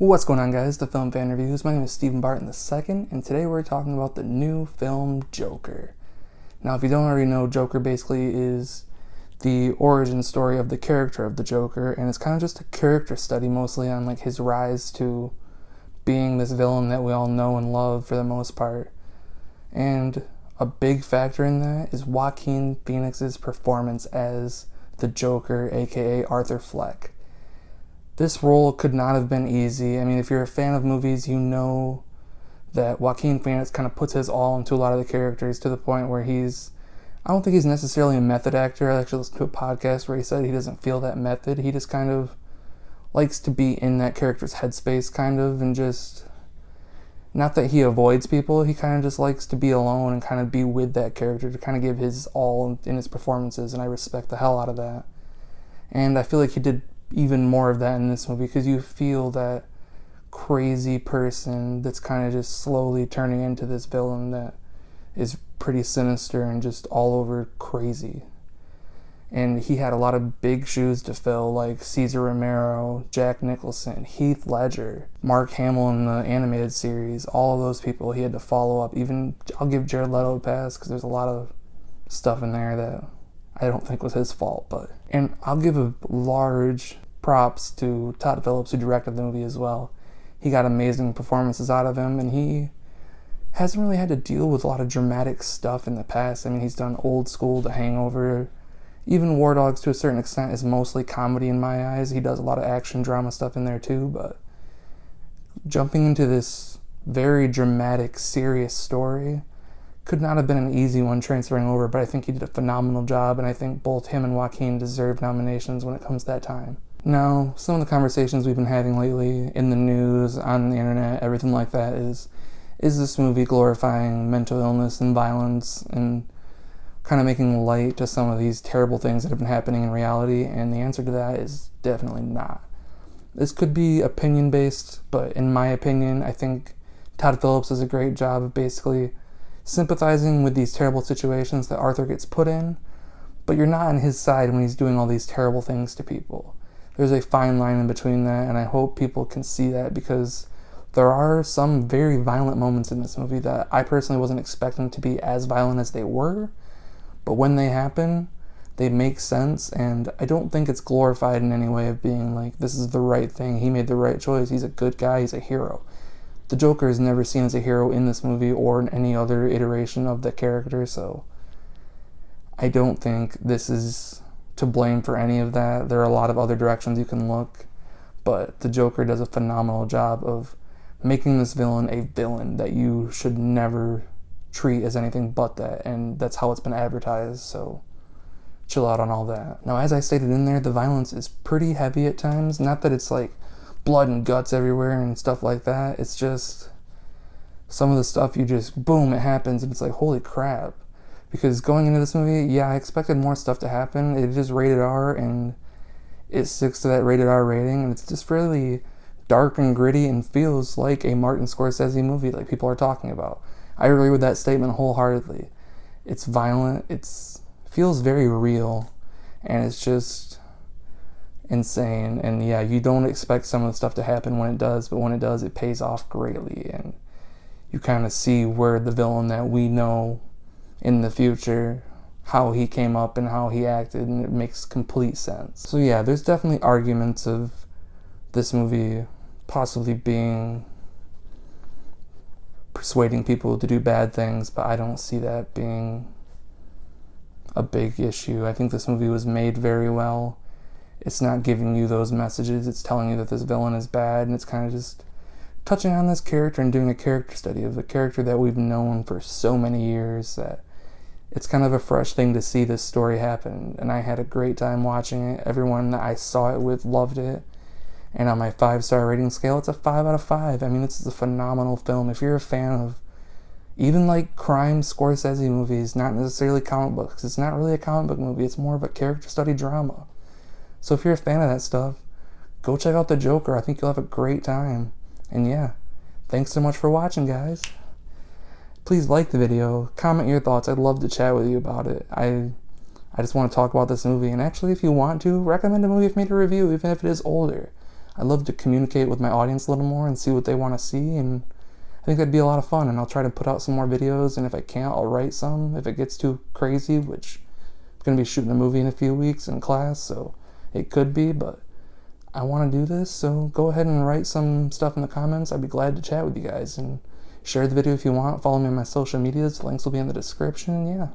What's going on, guys? The Film Fan Reviews. My name is Stephen Barton II, and today we're talking about the new film Joker. Now, if you don't already know, Joker basically is the origin story of the character of the Joker, and it's kind of just a character study mostly on like his rise to being this villain that we all know and love for the most part. And a big factor in that is Joaquin Phoenix's performance as the Joker, aka Arthur Fleck. This role could not have been easy. I mean, if you're a fan of movies, you know that Joaquin Phoenix kind of puts his all into a lot of the characters to the point where I don't think he's necessarily a method actor. I actually listened to a podcast where he said he doesn't feel that method. He just kind of likes to be in that character's headspace, kind of, and just, not that he avoids people, he kind of just likes to be alone and kind of be with that character to kind of give his all in his performances, and I respect the hell out of that. And I feel like he did even more of that in this movie, because you feel that crazy person that's kind of just slowly turning into this villain that is pretty sinister and just all over crazy. And he had a lot of big shoes to fill, like Cesar Romero, Jack Nicholson, Heath Ledger, Mark Hamill in the animated series. All of those people he had to follow up. Even I'll give Jared Leto a pass because there's a lot of stuff in there that I don't think was his fault. And I'll give a large props to Todd Phillips, who directed the movie as well. He got amazing performances out of him, and he hasn't really had to deal with a lot of dramatic stuff in the past. I mean, he's done Old School, The Hangover. Even War Dogs, to a certain extent, is mostly comedy in my eyes. He does a lot of action drama stuff in there too, but jumping into this very dramatic, serious story could not have been an easy one transferring over, but I think he did a phenomenal job, and I think both him and Joaquin deserve nominations when it comes to that time. Now, some of the conversations we've been having lately in the news, on the internet, everything like that is this movie glorifying mental illness and violence and kind of making light to some of these terrible things that have been happening in reality? And the answer to that is definitely not. This could be opinion-based, but in my opinion, I think Todd Phillips does a great job of basically sympathizing with these terrible situations that Arthur gets put in, but you're not on his side when he's doing all these terrible things to people. There's a fine line in between that, and I hope people can see that, because there are some very violent moments in this movie that I personally wasn't expecting to be as violent as they were, but when they happen, they make sense, and I don't think it's glorified in any way of being like, this is the right thing, he made the right choice, he's a good guy, he's a hero. The Joker is never seen as a hero in this movie or in any other iteration of the character, so I don't think this is to blame for any of that. There are a lot of other directions you can look, but the Joker does a phenomenal job of making this villain a villain that you should never treat as anything but that, and that's how it's been advertised, so chill out on all that. Now, as I stated in there, the violence is pretty heavy at times. Not that it's like blood and guts everywhere and stuff like that, it's just some of the stuff you just, boom, it happens, and it's like, holy crap. Because going into this movie, yeah, I expected more stuff to happen. It is rated R, and it sticks to that rated R rating, and it's just really dark and gritty and feels like a Martin Scorsese movie like people are talking about. I agree with that statement wholeheartedly. It's violent, it feels very real, and it's just insane. And yeah, you don't expect some of the stuff to happen when it does, but when it does, it pays off greatly, and you kind of see where the villain that we know in the future, how he came up and how he acted, and it makes complete sense. So yeah, there's definitely arguments of this movie possibly being persuading people to do bad things, but I don't see that being a big issue. I think this movie was made very well. It's not giving you those messages, it's telling you that this villain is bad, and it's kind of just touching on this character and doing a character study of a character that we've known for so many years that it's kind of a fresh thing to see this story happen. And I had a great time watching it. Everyone that I saw it with loved it. And on my 5-star rating scale, it's a 5 out of 5. I mean, it's a phenomenal film. If you're a fan of even like crime Scorsese movies, not necessarily comic books, it's not really a comic book movie, it's more of a character study drama. So if you're a fan of that stuff, go check out The Joker. I think you'll have a great time. And yeah, thanks so much for watching, guys. Please like the video, comment your thoughts. I'd love to chat with you about it. I just want to talk about this movie, and actually, if you want to, recommend a movie for me to review, even if it is older. I love to communicate with my audience a little more and see what they want to see, and I think that'd be a lot of fun, and I'll try to put out some more videos, and if I can't, I'll write some if it gets too crazy, which I'm going to be shooting a movie in a few weeks in class, so it could be, but I want to do this, so go ahead and write some stuff in the comments. I'd be glad to chat with you guys, and share the video if you want. Follow me on my social medias. The links will be in the description. Yeah.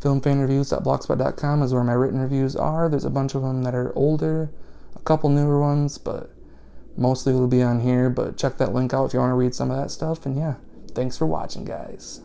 Filmfanreviews.blogspot.com is where my written reviews are. There's a bunch of them that are older, a couple newer ones, but mostly will be on here. But check that link out if you want to read some of that stuff. And yeah, thanks for watching, guys.